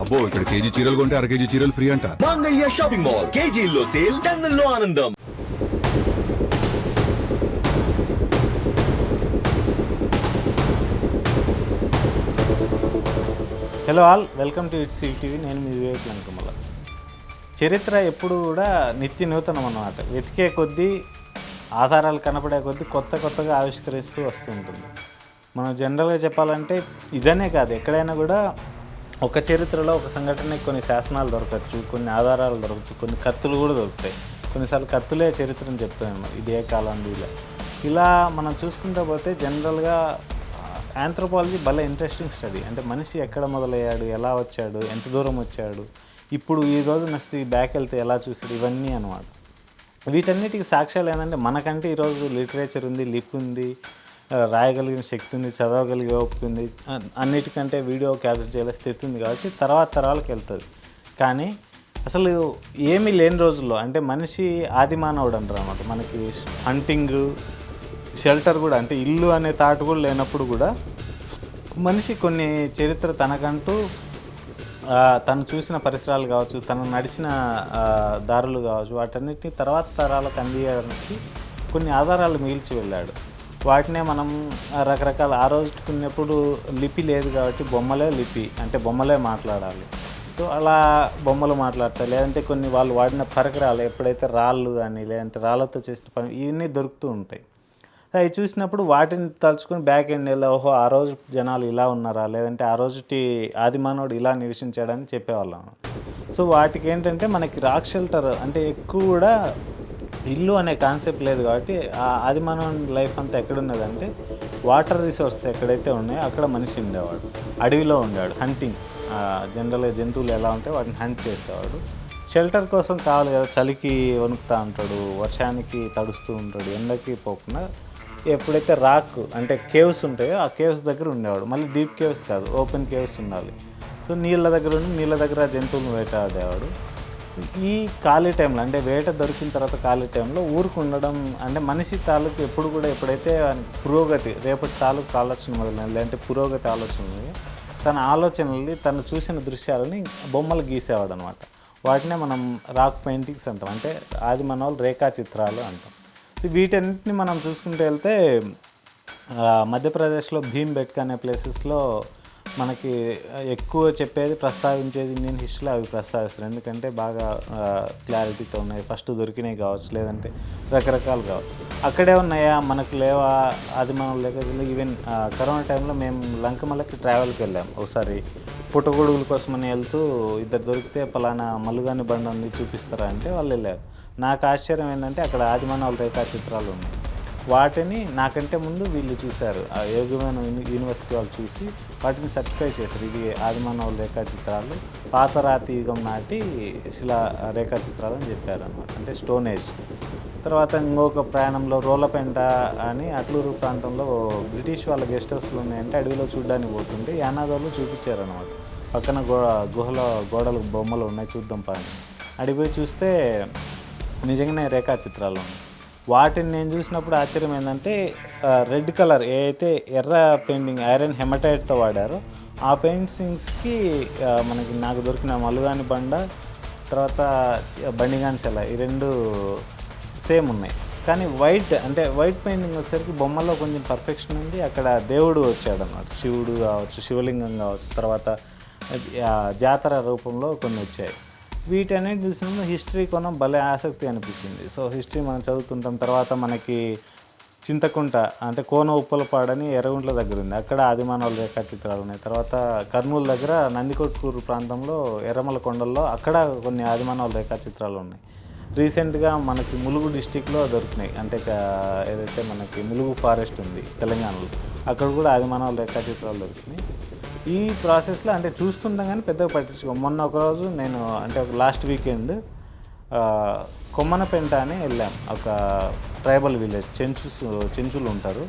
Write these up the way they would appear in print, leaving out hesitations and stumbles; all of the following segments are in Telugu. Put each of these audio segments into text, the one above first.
అబ్బో ఇక్కడ కేజీ చీరలు కొంటే అర కేజీ చీరలు ఫ్రీ అంట. మంగళ్య షాపింగ్ మాల్, కేజీల్లో సేల్, టన్నుల్లో ఆనందం. Hello all, welcome to it's TV. నేను మీ వివేక్ వెంకమల. చరిత్ర ఎప్పుడు కూడా నిత్య నూతనం అన్నమాట. వెతికే కొద్దీ, ఆధారాలు కనపడే కొద్దీ కొత్తగా ఆవిష్కరిస్తూ వస్తుంటుంది. మనం జనరల్గా చెప్పాలంటే ఇదనే కాదు, ఎక్కడైనా కూడా ఒక చరిత్రలో ఒక సంఘటనకి కొన్ని శాసనాలు దొరకచ్చు, కొన్ని ఆధారాలు దొరకచ్చు, కొన్ని కత్తులు కూడా దొరుకుతాయి. కొన్నిసార్లు కత్తులే చరిత్రను చెప్తాను, ఇది ఏ కాలం ఇలా మనం చూసుకుంటూ పోతే జనరల్గా ఆంథ్రోపాలజీ భలే ఇంట్రెస్టింగ్ స్టడీ. అంటే మనిషి ఎక్కడ మొదలయ్యాడు, ఎలా వచ్చాడు, ఎంత దూరం వచ్చాడు, ఇప్పుడు ఈ రోజు నెక్స్ట్ బ్యాక్ వెళ్తే ఎలా చూసాడు, ఇవన్నీ అనమాట. వీటన్నిటికి సాక్ష్యాలు ఏంటంటే మనకంటే ఈరోజు లిటరేచర్ ఉంది, లిప్ ఉంది, రాయగలిగిన శక్తి ఉంది, చదవగలిగే ఓపిక ఉంది, అన్నిటికంటే వీడియో క్యాప్చర్ చేయలే స్థితి ఉంది. కాబట్టి తర్వాత తరాలకు వెళ్తుంది. కానీ అసలు ఏమీ లేని రోజుల్లో, అంటే మనిషి ఆదిమానవుడు అంటారు అన్నమాట. మనకి హంటింగ్, షెల్టర్ కూడా, అంటే ఇల్లు అనే తాటు కూడా లేనప్పుడు కూడా మనిషి కొన్ని చరిత్ర తనకంటూ తను చూసిన పరిసరాలు కావచ్చు, తను నడిచిన దారులు కావచ్చు, వాటన్నిటిని తర్వాత తరాలకు అందించడానికి కొన్ని ఆధారాలు మిగిల్చి వెళ్ళాడు. వాటినే మనం రకరకాల, ఆ రోజుకున్నప్పుడు లిపి లేదు కాబట్టి బొమ్మలే లిపి, అంటే బొమ్మలే మాట్లాడాలి. సో అలా బొమ్మలు మాట్లాడతాయి. లేదంటే కొన్ని వాళ్ళు వాడిన పరికరాలు, ఎప్పుడైతే రాళ్ళు కానీ లేదంటే రాళ్ళతో చేసిన పని, ఇవన్నీ దొరుకుతూ ఉంటాయి. అవి చూసినప్పుడు వాటిని తలుచుకొని బ్యాక్ ఎండ్ వెళ్ళి, ఓహో ఆ రోజు జనాలు ఇలా ఉన్నారా, లేదంటే ఆ రోజుటి ఆదిమానవుడు ఇలా నివసించాడని చెప్పేవాళ్ళం. సో వాటికి ఏంటంటే మనకి రాక్ షెల్టర్, అంటే ఎక్కువ కూడా ఇల్లు అనే కాన్సెప్ట్ లేదు కాబట్టి ఆ ఆదిమానవుడి లైఫ్ అంతా ఎక్కడున్నదంటే వాటర్ రిసోర్సెస్ ఎక్కడైతే ఉన్నాయో అక్కడ మనిషి ఉండేవాడు. అడవిలో ఉండేవాడు, హంటింగ్. జనరల్గా జంతువులు ఎలా ఉంటే వాటిని హంట్ చేసేవాడు. షెల్టర్ కోసం కావాలి కదా, చలికి వణుకుతూ ఉంటాడు, వర్షానికి తడుస్తూ ఉంటాడు, ఎండకి పోకుండా ఎప్పుడైతే రాక్ అంటే కేవ్స్ ఉంటాయో ఆ కేవ్స్ దగ్గర ఉండేవాడు. మళ్ళీ డీప్ కేవ్స్ కాదు, ఓపెన్ కేవ్స్ ఉండాలి. సో నీళ్ళ దగ్గర ఉండి నీళ్ళ దగ్గర జంతువులను వేటాడేవాడు. ఈ ఖాళీ టైంలో, అంటే వేట దొరికిన తర్వాత ఖాళీ టైంలో ఊరికి ఉండడం, అంటే మనిషి తాలూకు ఎప్పుడు కూడా ఎప్పుడైతే పురోగతి, రేపటి తాలూకు ఆలోచన మొదలైన, లేదంటే పురోగతి ఆలోచనలు, తన ఆలోచనల్ని, తను చూసిన దృశ్యాలని బొమ్మలు గీసేవాడు అనమాట. వాటినే మనం రాక్ పెయింటింగ్స్ అంటాం, అంటే ఆది మనవాళ్ళు రేఖాచిత్రాలు అంటాం. వీటన్నిటిని మనం చూసుకుంటూ వెళ్తే మధ్యప్రదేశ్లో భీంబెట్కా అనే ప్లేసెస్లో మనకి ఎక్కువ చెప్పేది, ప్రస్తావించేది ఇండియన్ హిస్టరీలో అవి ప్రస్తావిస్తారు. ఎందుకంటే బాగా క్లారిటీతో ఉన్నాయి, ఫస్ట్ దొరికినాయి కావచ్చు, లేదంటే రకరకాలు కావచ్చు. అక్కడే ఉన్నాయా, మనకు లేవా, అది మనం లేక. ఈవెన్ కరోనా టైంలో మేము లంకమల్లకి ట్రావెల్కి వెళ్ళాము ఒకసారి, పుట్టగొడుగుల కోసమని వెళ్తూ ఇద్దరు దొరికితే పలానా మల్లుగాని బండ ఉంది చూపిస్తారా అంటే వాళ్ళు వెళ్ళారు. నాకు ఆశ్చర్యం ఏంటంటే అక్కడ ఆదిమానవుల రేఖాచిత్రాలు ఉన్నాయి. వాటిని నాకంటే ముందు వీళ్ళు చూశారు, ఆ యోగమైన యూనివర్సిటీ వాళ్ళు చూసి వాటిని సర్టిఫై చేశారు. ఇది ఆదిమానవుల రేఖాచిత్రాలు, పాతరాతి యుగం నాటి శిలా రేఖాచిత్రాలు అని చెప్పారు అనమాట, అంటే స్టోన్ ఏజ్. తర్వాత ఇంకొక ప్రయాణంలో రోలపెంట అని అట్లూరు ప్రాంతంలో బ్రిటిష్ వాళ్ళ గెస్ట్ హౌస్లు ఉన్నాయంటే అడవిలో చూడడానికి పోతుంటే యానాదోళ్ళు చూపించారనమాట. పక్కన గుహలో గోడలు బొమ్మలు ఉన్నాయి, చూద్దాం పని అడిగిపోయి చూస్తే నిజంగానే రేఖాచిత్రాలు ఉన్నాయి. వాటిని నేను చూసినప్పుడు ఆశ్చర్యం ఏంటంటే రెడ్ కలర్ ఏదైతే ఎర్ర పెయింటింగ్ ఐరన్ హెమటైట్తో వాడారో ఆ పెయింటింగ్స్కి మనకి నాకు దొరికిన మల్లుగాని బండ, తర్వాత బండిగాని సెల, ఈ రెండు సేమ్ ఉన్నాయి. కానీ వైట్, అంటే వైట్ పెయింటింగ్ వచ్చేసరికి బొమ్మలో కొంచెం పర్ఫెక్షన్ ఉంది. అక్కడ దేవుడు వచ్చాడు అన్నమాట, శివుడు కావచ్చు, శివలింగం కావచ్చు, తర్వాత జాతర రూపంలో కొన్ని వచ్చాయి. వీటన్నిటి చూసినప్పుడు హిస్టరీ కొనం భలే ఆసక్తి అనిపించింది. సో హిస్టరీ మనం చదువుతుంటాం. తర్వాత మనకి చింతకుంట, అంటే కోన ఉప్పలపాడని ఎర్రగుంట్ల దగ్గర ఉంది, అక్కడ ఆదిమానవుల రేఖాచిత్రాలు ఉన్నాయి. తర్వాత కర్నూలు దగ్గర నందికొట్కూరు ప్రాంతంలో ఎర్రమల కొండల్లో అక్కడ కొన్ని ఆదిమానవుల రేఖాచిత్రాలు ఉన్నాయి. రీసెంట్గా మనకి ములుగు డిస్టిక్లో దొరికినాయి, అంటే ఏదైతే మనకి ములుగు ఫారెస్ట్ ఉంది తెలంగాణలో, అక్కడ కూడా ఆదిమానవుల రేఖాచిత్రాలు దొరికినాయి. ఈ ప్రాసెస్లో అంటే చూస్తుంటాం కానీ పెద్దగా పట్టించుకో. మొన్న ఒకరోజు నేను, అంటే ఒక లాస్ట్ వీకెండ్ కొమ్మనపెంట అని వెళ్ళాం, ఒక ట్రైబల్ విలేజ్, చెంచులు ఉంటారు.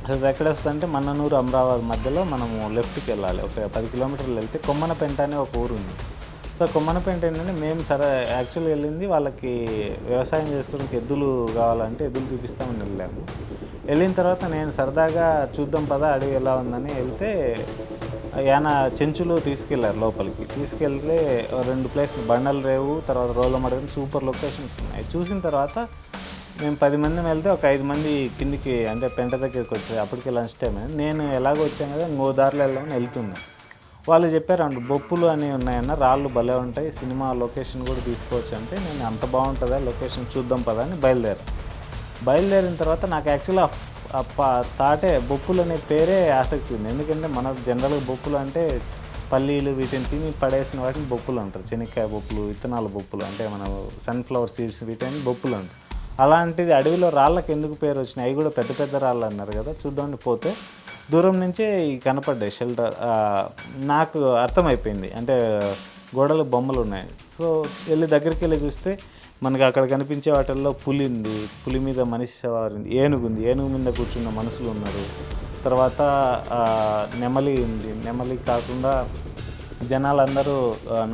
అది ఎక్కడ వస్తుందంటే మన్ననూరు అమరావతి మధ్యలో మనము లెఫ్ట్కి వెళ్ళాలి, ఒక 10 కిలోమీటర్లు వెళ్తే కొమ్మనపెంట అనే ఒక ఊరు ఉంది. సో కొమ్మనపెంట ఏంటంటే మేము యాక్చువల్గా వెళ్ళింది వాళ్ళకి వ్యవసాయం చేసుకోవడానికి ఎద్దులు కావాలంటే ఎద్దులు చూపిస్తామని వెళ్ళాము. వెళ్ళిన తర్వాత నేను సరదాగా చూద్దాం పదా అడవి ఎలా ఉందని వెళ్తే ఏమైనా చెంచులు తీసుకెళ్లారు లోపలికి. తీసుకెళ్తే 2 ప్లేస్లు బండల రేవు, తర్వాత రోలమడగని సూపర్ లొకేషన్స్ ఉన్నాయి. చూసిన తర్వాత మేము 10 మంది వెళ్తే ఒక 5 మంది కిందికి అంటే పెంట దగ్గరికి వచ్చారు. అప్పటికే లంచ్ టైం అయింది. నేను ఎలాగో వచ్చాను కదా, ఇంకో దారిలో వెళ్దామని వెళ్తున్నాను. వాళ్ళు చెప్పారు అండి, బొప్పులు అని ఉన్నాయన్న, రాళ్ళు భలే ఉంటాయి, సినిమా లొకేషన్ కూడా తీసుకోవచ్చు అంటే, నేను అంత బాగుంటుందా లొకేషన్ చూద్దాం పదా అని బయలుదేరిన తర్వాత నాకు యాక్చువల్గా తాటే బొప్పులు అనే పేరే ఆసక్తి ఉంది. ఎందుకంటే మన జనరల్గా బొప్పులు అంటే పల్లీలు వీటిని తిని పడేసిన వాటిని బొప్పులు అంటారు. శనక్కాయ బొప్పులు, విత్తనాల బొప్పులు, అంటే మన సన్ఫ్లవర్ సీడ్స్ వీటిని బొప్పులు అంటారు. అలాంటిది అడవిలో రాళ్ళకి ఎందుకు పేరు వచ్చినాయి, అవి కూడా పెద్ద పెద్ద రాళ్ళు అన్నారు కదా. చూద్దామని పోతే దూరం నుంచే కనపడ్డాయి షెల్టర్. నాకు అర్థమైపోయింది అంటే గోడలు బొమ్మలు ఉన్నాయి. సో దగ్గరికి వెళ్ళి చూస్తే మనకి అక్కడ కనిపించే వాటిల్లో పులి ఉంది, పులి మీద మనిషి సవారింది, ఏనుగు ఉంది, ఏనుగు మీద కూర్చున్న మనుషులు ఉన్నారు, తర్వాత నెమలి ఉంది, నెమలి కాకుండా జనాలందరూ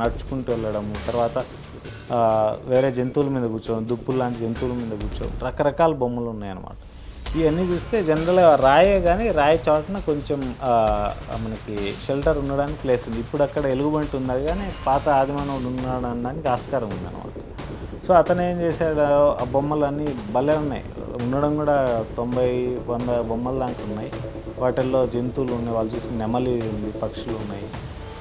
నడుచుకుంటూ వెళ్ళడము, తర్వాత వేరే జంతువుల మీద కూర్చోవడం, దుప్పులు లాంటి జంతువుల మీద కూర్చోవడం, రకరకాల బొమ్మలు ఉన్నాయన్నమాట. ఇవన్నీ చూస్తే జనరల్గా రాయే కానీ రాయి చోటన కొంచెం మనకి షెల్టర్ ఉండడానికి ప్లేస్ ఉంది. ఇప్పుడు అక్కడ ఎలుగుబంటి ఉన్నది కానీ పాత ఆదిమానవుడు ఉన్నాడు అనడానికి ఆస్కారం ఉందన్నమాట. సో అతను ఏం చేశాడు, ఆ బొమ్మలన్నీ భలే ఉన్నాయి, ఉండడం కూడా 90-100 బొమ్మల దాకా ఉన్నాయి. వాటిల్లో జంతువులు ఉన్నాయి, వాళ్ళు చూసిన నెమలి ఉంది, పక్షులు ఉన్నాయి.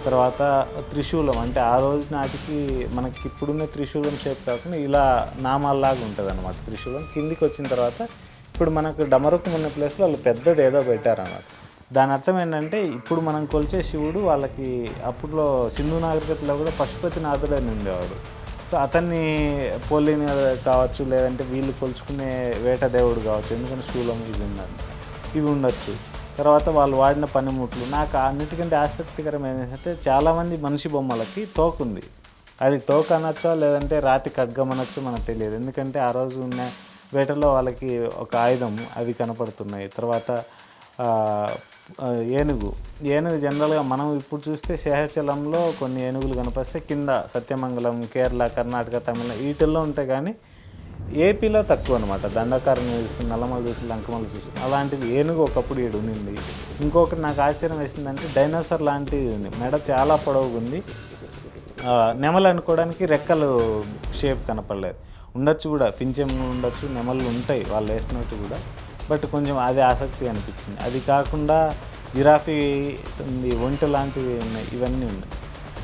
తర్వాత త్రిశూలం, అంటే ఆ రోజు నాటికి మనకి ఇప్పుడున్న త్రిశూలం షేప్ కాకుండా ఇలా నామాల్లాగా ఉంటుంది అన్నమాట త్రిశూలం. కిందికి వచ్చిన తర్వాత ఇప్పుడు మనకు డమరుకం ఉన్న ప్లేస్లో వాళ్ళు పెద్దది ఏదో పెట్టారన్నమాట. దాని అర్థం ఏంటంటే ఇప్పుడు మనం కొలిచే శివుడు వాళ్ళకి అప్పట్లో సింధు నాగరికతలో కూడా పశుపతినాథుడు అని ఉండేవాడు. సో అతన్ని పోలిని కావచ్చు, లేదంటే వీళ్ళు కొలుచుకునే వేట దేవుడు కావచ్చు, ఎందుకంటే శూలం ఇవి ఉండొచ్చు. తర్వాత వాళ్ళు వాడిన పనిముట్లు. నాకు అన్నిటికంటే ఆసక్తికరం ఏంటంటే చాలామంది మనిషి బొమ్మలకి తోకుంది. అది తోక అనొచ్చో లేదంటే రాతి ఖడ్గం అనొచ్చో మనకు తెలియదు. ఎందుకంటే ఆ రోజు ఉన్న వేటలో వాళ్ళకి ఒక ఆయుధం అవి కనపడుతున్నాయి. తర్వాత ఏనుగు జనరల్గా మనం ఇప్పుడు చూస్తే శేషాచలంలో కొన్ని ఏనుగులు కనిపిస్తే కింద సత్యమంగళం, కేరళ, కర్ణాటక, తమిళ వీటిల్లో ఉంటాయి కానీ ఏపీలో తక్కువ అనమాట. దండకారం చూసుకుని, నల్లమల చూసి, లంకమల చూసి అలాంటిది ఏనుగు ఒకప్పుడు ఈడు ఉంది. ఇంకొకటి నాకు ఆశ్చర్యం వేసిందంటే డైనోసార్ లాంటిది ఉంది, మెడ చాలా పొడవుగా ఉంది. నెమలు అనుకోవడానికి రెక్కలు షేప్ కనపడలేదు. ఉండొచ్చు కూడా, పింఛం ఉండొచ్చు, నెమళ్ళు ఉంటాయి వాళ్ళు వేసినట్టు కూడా, బట్ కొంచెం అది ఆసక్తి అనిపించింది. అది కాకుండా జిరాఫీ ఉంది, ఒంటె లాంటివి ఉన్నాయి, ఇవన్నీ ఉన్నాయి.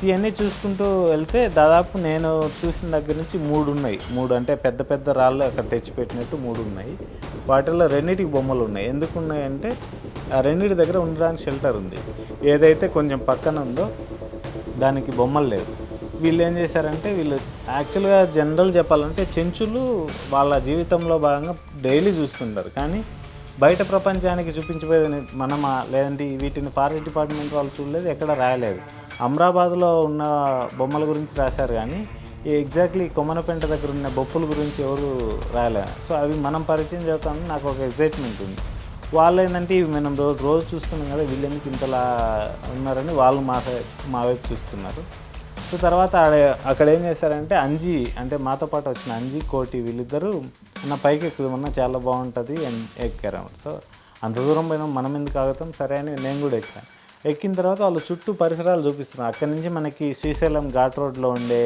ఇవన్నీ చూసుకుంటూ వెళ్తే దాదాపు నేను చూసిన దగ్గర నుంచి 3 ఉన్నాయి. 3 అంటే పెద్ద పెద్ద రాళ్ళు అక్కడ తెచ్చిపెట్టినట్టు 3 ఉన్నాయి. వాటిల్లో 2టికి బొమ్మలు ఉన్నాయి. ఎందుకు ఉన్నాయంటే ఆ 2 దగ్గర ఉండడానికి షెల్టర్ ఉంది. ఏదైతే కొంచెం పక్కన ఉందో దానికి బొమ్మలు లేవు. వీళ్ళు ఏం చేశారంటే, వీళ్ళు యాక్చువల్గా జనరల్ చెప్పాలంటే చెంచులు వాళ్ళ జీవితంలో భాగంగా డైలీ చూస్తుంటారు. కానీ బయట ప్రపంచానికి చూపించబోయేది మనమా, లేదంటే వీటిని ఫారెస్ట్ డిపార్ట్మెంట్ వాళ్ళు చూడలేదు, ఎక్కడ రాయలేదు. అమరాబాద్లో ఉన్న బొమ్మల గురించి రాశారు కానీ ఎగ్జాక్ట్లీ కొమ్మనపెంట దగ్గర ఉన్న బొప్పుల గురించి ఎవరు రాయలేదు. సో అవి మనం పరిచయం చేస్తామని నాకు ఒక ఎగ్జైట్మెంట్ ఉంది. వాళ్ళు ఏంటంటే ఇవి మనం రోజు చూస్తున్నాం కదా, వీళ్ళు ఎందుకు ఇంతలా ఉన్నారని వాళ్ళు మా వైపు చూస్తున్నారు. సో తర్వాత అక్కడ ఏం చేశారంటే అంజీ, అంటే మాతో పాటు వచ్చిన అంజీ, కోటి వీళ్ళిద్దరూ నా పైకి ఎక్కుదామన్నా చాలా బాగుంటుంది అని ఎక్కారు. సో అంత దూరం పోయినా మనం ఎందుకు ఆగుతాం, సరే అని నేను కూడా ఎక్కాను. ఎక్కిన తర్వాత వాళ్ళు చుట్టూ పరిసరాలు చూపిస్తున్నారు. అక్కడి నుంచి మనకి శ్రీశైలం ఘాట్ రోడ్లో ఉండే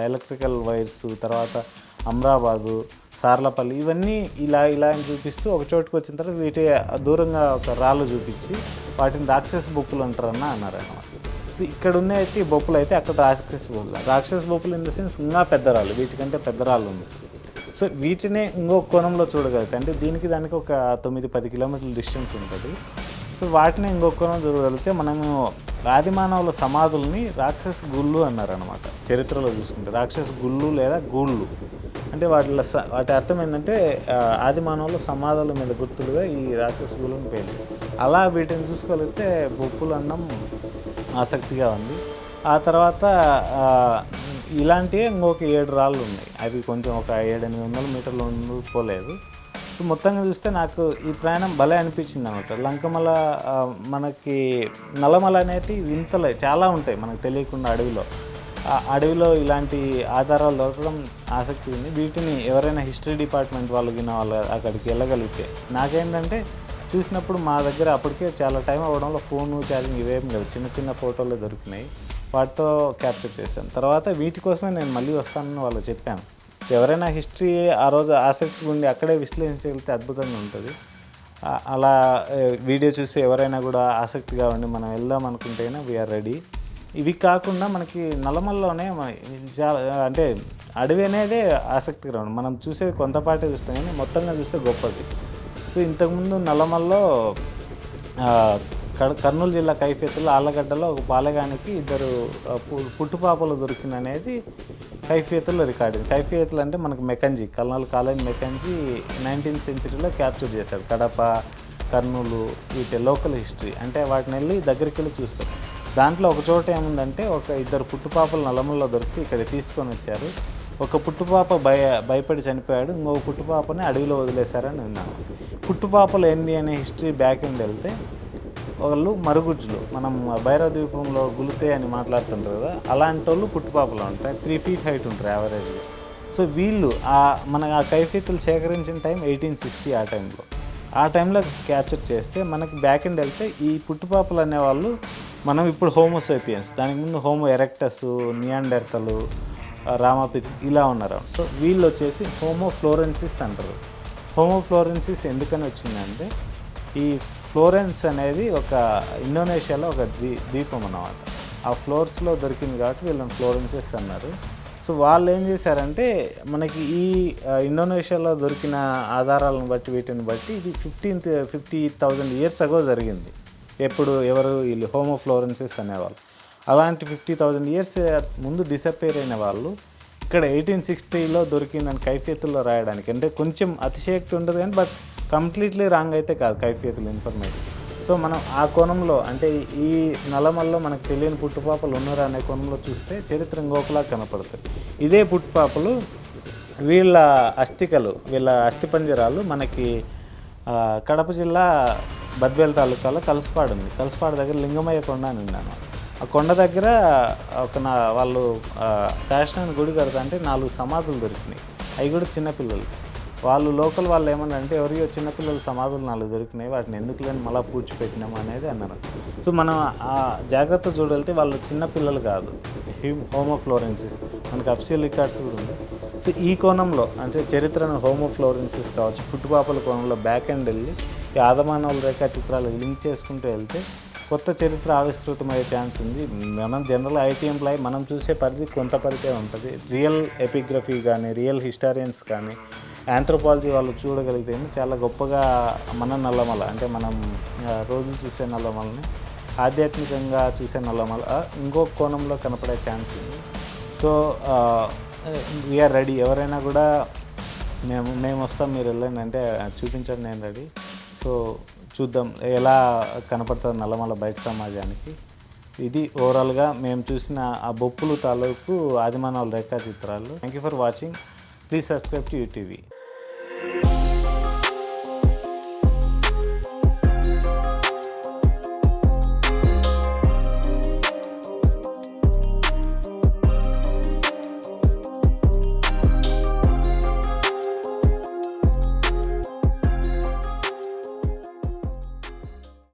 ఎలక్ట్రికల్ వైర్స్, తర్వాత అమరాబాదు, సార్లపల్లి, ఇవన్నీ ఇలా అని చూపిస్తూ ఒక చోటుకు వచ్చిన తర్వాత వీటి దూరంగా ఒక రాళ్ళు చూపించి వాటిని రాక్షస బొప్పులు అంటారన్న అన్నారు అన్నమాట. సో ఇక్కడ ఉన్నవి బొప్పులు అయితే అక్కడ రాక్షస బొప్పులు ఇన్ ద సెన్స్ ఇంకా పెద్ద రాళ్ళు, వీటికంటే పెద్ద రాళ్ళు ఉంది. సో వీటినే ఇంకో కోణంలో చూడగలుగుతాయి. అంటే దానికి ఒక 9-10 కిలోమీటర్ల డిస్టెన్స్ ఉంటుంది. సో వాటిని ఇంకో కోణం చూడగలిగితే మనము ఆదిమానవుల సమాధుల్ని రాక్షస గుళ్ళు అన్నారనమాట. చరిత్రలో చూసుకుంటే రాక్షస గుళ్ళు లేదా గూళ్ళు అంటే వాటి అర్థం ఏంటంటే ఆదిమానవుల సమాధుల మీద గుర్తులుగా ఈ రాక్షస గుళ్ళని పేరు. అలా వీటిని చూసుకోగలిగితే బొప్పులు అన్నం ఆసక్తిగా ఉంది. ఆ తర్వాత ఇలాంటివి ఇంకొక 7 రాళ్ళు ఉన్నాయి. అవి కొంచెం ఒక 700-800 మీటర్లు పోలేదు. సో మొత్తంగా చూస్తే నాకు ఈ ప్రయాణం భలే అనిపించింది అనమాట. లంకమల, మనకి నల్లమల అనేవి వింతలు చాలా ఉంటాయి మనకు తెలియకుండా అడవిలో ఇలాంటి ఆధారాలు దొరకడం ఆసక్తి ఉంది. వీటిని ఎవరైనా హిస్టరీ డిపార్ట్మెంట్ వాళ్ళు అక్కడికి వెళ్ళగలిగితే, నాకేంటంటే చూసినప్పుడు మా దగ్గర అప్పటికే చాలా టైం అవ్వడంలో ఫోను ఛార్జింగ్ ఇవేం లేవు, చిన్న చిన్న ఫోటోలు దొరికినాయి, వాటితో క్యాప్చర్ చేశాను. తర్వాత వీటి కోసమే నేను మళ్ళీ వస్తానని వాళ్ళకి చెప్పాను. ఎవరైనా హిస్టరీ ఆ రోజు ఆసక్తిగా ఉండి అక్కడే విశ్లేషించగలిగితే అద్భుతంగా ఉంటుంది. అలా వీడియో చూసి ఎవరైనా కూడా ఆసక్తిగా ఉండి మనం వెళ్దాం అనుకుంటేనే వీఆర్ రెడీ. ఇవి కాకుండా మనకి నల్లమల్లోనే చాలా అంటే అడవి అనేదే ఆసక్తిగా ఉంది. మనం చూసేది కొంతపాటే చూస్తాం కానీ మొత్తంగా చూస్తే గొప్పది. సో ఇంతకుముందు నల్లమల్లో కర్నూలు జిల్లా కైఫియతుల్లో ఆళ్ళగడ్డలో ఒక బాలగానికి 2 పుట్టుపాపలు దొరికిందనేది కైఫియతుల్లో రికార్డింగ్. కైఫియతులు అంటే మనకు Mackenzie, colonel Colin Mackenzie 19th సెంచరీలో క్యాప్చర్ చేశాడు. కడప, కర్నూలు వీటి లోకల్ హిస్టరీ అంటే వాటిని వెళ్ళి దగ్గరికి వెళ్ళి చూస్తాం. దాంట్లో ఒక చోట ఏముందంటే ఒక 2 పుట్టుపాపలు నల్లమల్లో దొరికి ఇక్కడ తీసుకొని వచ్చారు. ఒక పుట్టుపాప భయపడి చనిపోయాడు, ఇంకొక పుట్టుపాపని అడవిలో వదిలేశారని విన్నాను. పుట్టుపాపలు ఏంది అనే హిస్టరీ బ్యాక్ ఎండ్ వెళ్తే వాళ్ళు మరుగుజ్జులు, మనం భైరవ ద్వీపంలో గులితే అని మాట్లాడుతుంటారు కదా, అలాంటి వాళ్ళు పుట్టుపాపలు ఉంటాయి, 3 feet హైట్ ఉంటారు యావరేజ్గా. సో వీళ్ళు మన ఆ కైఫియతులు సేకరించిన టైం 1860. ఆ టైంలో క్యాప్చర్ చేస్తే మనకి బ్యాక్ ఎండ్ వెళ్తే ఈ పుట్టుపాపలు అనేవాళ్ళు మనం ఇప్పుడు హోమోసేపియన్స్, దానికి ముందు హోమో ఎరెక్టస్, నియాండర్తలు, రామాపితి ఇలా ఉన్నారు. సో వీళ్ళు వచ్చేసి హోమో ఫ్లోరెన్సిస్ అంటారు. హోమో ఫ్లోరెన్సిస్ ఎందుకని వచ్చిందంటే ఈ ఫ్లోరెన్స్ అనేది ఒక ఇండోనేషియాలో ఒక ద్వీపం అన్నమాట. ఆ ఫ్లోర్స్లో దొరికింది కాబట్టి వీళ్ళని ఫ్లోరెన్సిస్ అన్నారు. సో వాళ్ళు ఏం చేశారంటే మనకి ఈ ఇండోనేషియాలో దొరికిన ఆధారాలను బట్టి వీటిని బట్టి ఇది 50,000 years ago జరిగింది. ఎవరు వీళ్ళు హోమో ఫ్లోరెన్సిస్ అనేవాళ్ళు. అలాంటి 50,000 years ముందు డిసప్పేర్ అయిన వాళ్ళు ఇక్కడ 1860లో దొరికిందని కైఫియతుల్లో రాయడానికి అంటే కొంచెం అతిశయోక్తి ఉంటుంది కానీ బట్ కంప్లీట్లీ రాంగ్ అయితే కాదు కైఫియతులు ఇన్ఫర్మేషన్. సో మనం ఆ కోణంలో అంటే ఈ నల్లమల్లో మనకు తెలియని పుట్టుపాపలు ఉన్నారు అనే కోణంలో చూస్తే చరిత్ర ఇంకొకలా కనపడుతుంది. ఇదే పుట్టుపాపలు వీళ్ళ అస్థికలు, వీళ్ళ అస్థిపంజరాలు మనకి కడప జిల్లా బద్వేల్ తాలూకాలో కలసపాడు ఉంది. కలసపాడు దగ్గర లింగమయ్య కొండ అని ఉన్నాను. ఆ కొండ దగ్గర వాళ్ళు కాశీనాథ్ గుడి కడతా అంటే 4 సమాధులు దొరికినాయి. అవి కూడా చిన్నపిల్లలు. వాళ్ళు లోకల్ వాళ్ళు ఏమన్నారంటే ఎవరియో చిన్నపిల్లల సమాధులు 4 దొరికినాయి, వాటిని ఎందుకు లేని మళ్ళీ పూడ్చిపెట్టినాము అనేది అన్నారు. సో మనం ఆ జాగ్రత్త చూడవెళ్తే వాళ్ళు చిన్నపిల్లలు కాదు, హోమో ఫ్లోరెన్సిస్. మనకి అఫిషియల్ రికార్డ్స్ కూడా ఉంది. సో ఈ కోణంలో అంటే చరిత్రను హోమో ఫ్లోరెన్సిస్ కావచ్చు, పుట్టుపాపల కోణంలో బ్యాక్ ఎండ్ వెళ్ళి ఈ ఆదమానవుల రేఖా చిత్రాలు లింక్ చేసుకుంటూ వెళ్తే కొత్త చరిత్ర ఆవిష్కృతమయ్యే ఛాన్స్ ఉంది. మనం జనరల్ ఐటీ ఎంప్లాయీ, మనం చూసే పరిధి కొంత పరిధే ఉంటుంది. రియల్ ఎపిగ్రఫీ కానీ రియల్ హిస్టారియన్స్ కానీ ఆంథ్రోపాలజీ వాళ్ళు చూడగలిగితే చాలా గొప్పగా మన నల్లమల అంటే మనం రోజు చూసే నల్లమలని ఆధ్యాత్మికంగా చూసే నల్లమల ఇంకొక కోణంలో కనపడే ఛాన్స్ ఉంది. So we are ready. ఎవరైనా కూడా మేము వస్తాం, మీరు వెళ్ళండి అంటే చూపించండి, నేను రెడీ. సో చూద్దాం ఎలా కనపడుతుంది నల్లమల బయట సమాజానికి. ఇది ఓవరాల్గా మేము చూసిన ఆ బొప్పులు తాలూకు ఆదిమానవుల రేఖా చిత్రాలు. Thank you for watching. Please subscribe to UTV.